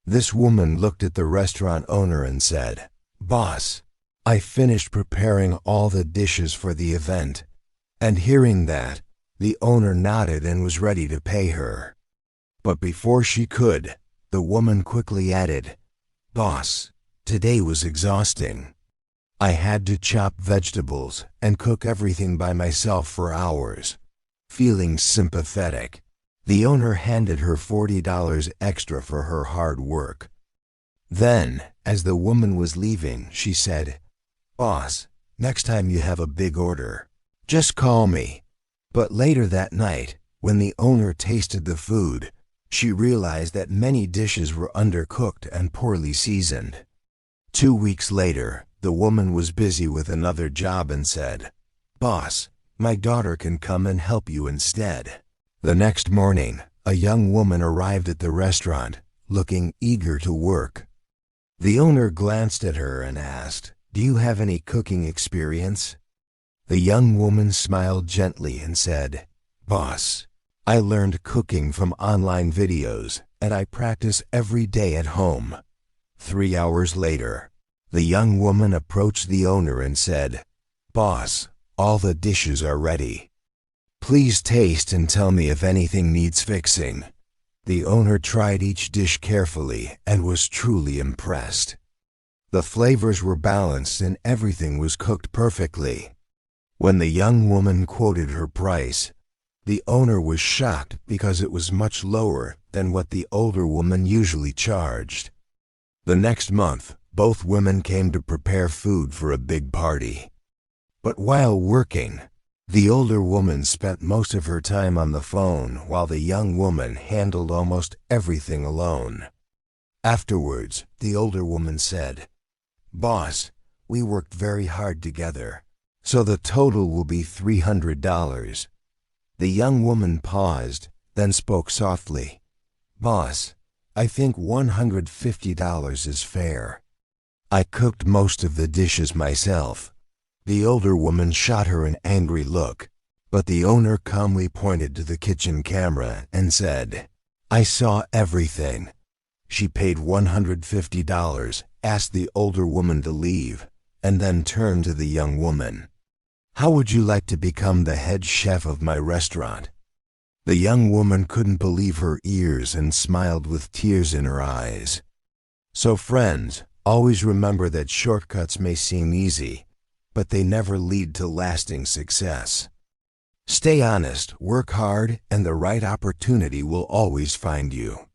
This woman looked at the restaurant owner and said, "Boss, I finished preparing all the dishes for the event." And hearing that, the owner nodded and was ready to pay her. But before she could, the woman quickly added, "Boss, today was exhausting. I had to chop vegetables and cook everything by myself for hours." Feeling sympathetic, the owner handed her $40 extra for her hard work. Then, as the woman was leaving, she said, "Boss, next time you have a big order, just call me." But later that night, when the owner tasted the food, she realized that many dishes were undercooked and poorly seasoned. 2 weeks later, the woman was busy with another job and said, "Boss, my daughter can come and help you instead." The next morning, a young woman arrived at the restaurant, looking eager to work. The owner glanced at her and asked, "Do you have any cooking experience?" The young woman smiled gently and said, "Boss, I learned cooking from online videos, and I practice every day at home." 3 hours later, the young woman approached the owner and said, "Boss, all the dishes are ready. Please taste and tell me if anything needs fixing." The owner tried each dish carefully and was truly impressed. The flavors were balanced and everything was cooked perfectly. When the young woman quoted her price, the owner was shocked because it was much lower than what the older woman usually charged. The next month, both women came to prepare food for a big party. But while working, the older woman spent most of her time on the phone while the young woman handled almost everything alone. Afterwards, the older woman said, "Boss, we worked very hard together, so the total will be $300. The young woman paused, then spoke softly, "Boss, I think $150 is fair. I cooked most of the dishes myself." The older woman shot her an angry look, but the owner calmly pointed to the kitchen camera and said, "I saw everything." She paid $150, asked the older woman to leave, and then turned to the young woman. "How would you like to become the head chef of my restaurant?" The young woman couldn't believe her ears and smiled with tears in her eyes. So friends, always remember that shortcuts may seem easy, but they never lead to lasting success. Stay honest, work hard, and the right opportunity will always find you.